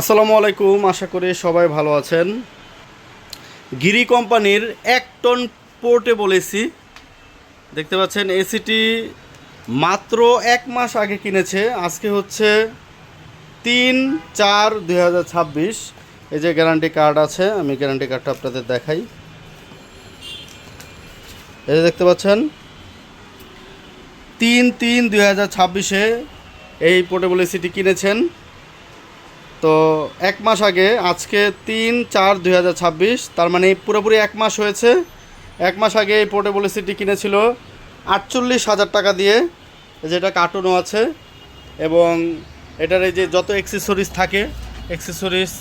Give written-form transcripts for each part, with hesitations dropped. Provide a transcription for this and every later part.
আসসালামু আলাইকুম, আশা করি সবাই ভালো আছেন। গিরি কোম্পানির 1 টন পোর্টেবল এসি দেখতে পাচ্ছেন। এসিটি মাত্র 1 মাস আগে কিনেছে। আজকে হচ্ছে 3/4/2026। এই যে গ্যারান্টি কার্ড আছে, আমি গ্যারান্টি কার্ডটা আপনাদের দেখাই। এই যে দেখতে পাচ্ছেন 3/3/2026-এ এই পোর্টেবল এসিটি কিনেছেন। তো 1 মাস আগে, আজকে 3/4/2026, তার মানে পুরোপুরি 1 মাস হয়েছে। 1 মাস আগে এই পোর্টেবল এসিটি কিনেছিল 48,000 টাকা দিয়ে, যেটা কার্টুনও আছে। এবং এটার এই যে যত অ্যাক্সেসরিজ থাকে, অ্যাক্সেসরিজ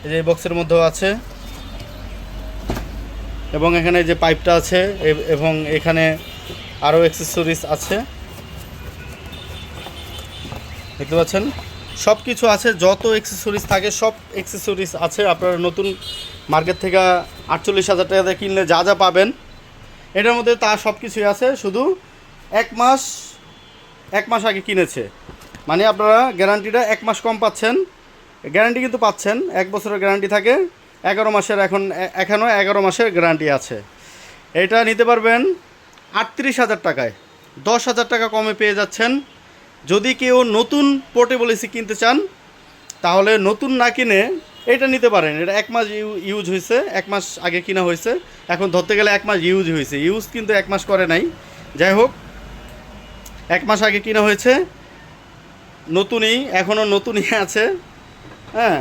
এই যে বক্সের মধ্যেও আছে। এবং এখানে যে পাইপটা আছে এবং এখানে আরও অ্যাক্সেসরিজ আছে, দেখতে পাচ্ছেন। সব কিছু আছে, যত অ্যাক্সেসরিজ থাকে সব অ্যাক্সেসরিজ আছে। আপনারা নতুন মার্কেট থেকে 48,000 টাকা দিয়ে কিনলে যা যা পাবেন এটার মধ্যে তা সব কিছুই আছে। শুধু 1 মাস আগে কিনেছে, মানে আপনারা গ্যারান্টিটা 1 মাস কম পাচ্ছেন। গ্যারান্টি কিন্তু পাচ্ছেন, 1 বছরের গ্যারান্টি থাকে, 11 মাসের এখনও 11 মাসের গ্যারান্টি আছে। এটা নিতে পারবেন 38,000 টাকায়, 10,000 টাকা কমে পেয়ে যাচ্ছেন। যদি কেউ নতুন পোর্টেবল এসি কিনতে চান তাহলে নতুন না কিনে এটা নিতে পারেন। এটা 1 মাস ইউজ হয়েছে, 1 মাস আগে কিনা হয়েছে। এখন ধরতে গেলে 1 মাস ইউজ হয়েছে, ইউজ কিন্তু 1 মাস করে নাই। যাই হোক, 1 মাস আগে কিনা হয়েছে, নতুনই, এখনও নতুনই আছে। হ্যাঁ,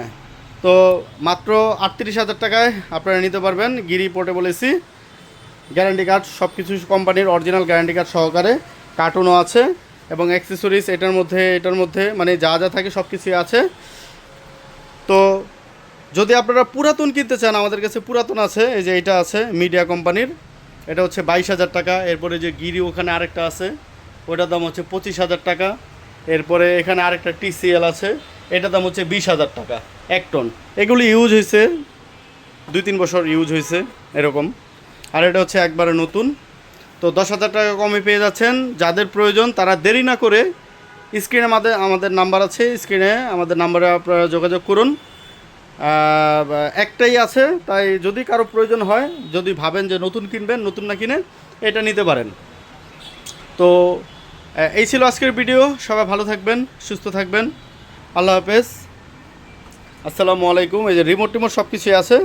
তো মাত্র 38,000 টাকায় আপনারা নিতে পারবেন গিরি পোর্টেবল এসি। গ্যারান্টি কার্ড সব কিছু কোম্পানির অরিজিনাল গ্যারান্টি কার্ড সহকারে, কার্টুনও আছে এবং অ্যাক্সেসরিজ এটার মধ্যে মানে যা যা থাকে সব কিছুই আছে। তো যদি আপনারা পুরাতন কিনতে চান, আমাদের কাছে পুরাতন আছে। এই যে এটা আছে মিডিয়া কোম্পানির, এটা হচ্ছে 22,000 টাকা। এরপরে যে গিরি ওখানে আরেকটা আছে, ওটার দাম হচ্ছে 25,000 টাকা। এরপরে এখানে আরেকটা TCL আছে, এটার দাম হচ্ছে 20,000 টাকা 1 টন। এগুলি ইউজ হয়েছে 2-3 বছর ইউজ হয়েছে এরকম। আর এটা হচ্ছে একবারে নতুন। তো 10,000 টাকা কমে পেয়ে যাচ্ছেন। যাদের প্রয়োজন তারা দেরি না করে স্ক্রিনে আমাদের নাম্বার আছে, স্ক্রিনে আমাদের নাম্বারে আপনারা যোগাযোগ করুন। একটাই আছে, তাই যদি কারো প্রয়োজন হয়, যদি ভাবেন যে নতুন কিনবেন, নতুন না কিনে এটা নিতে পারেন। তো এই ছিল আজকের ভিডিও। সবাই ভালো থাকবেন, সুস্থ থাকবেন। আল্লাহ হাফেজ, আসসালামু আলাইকুম। এই যে রিমোট টিমোট সব কিছুই আছে।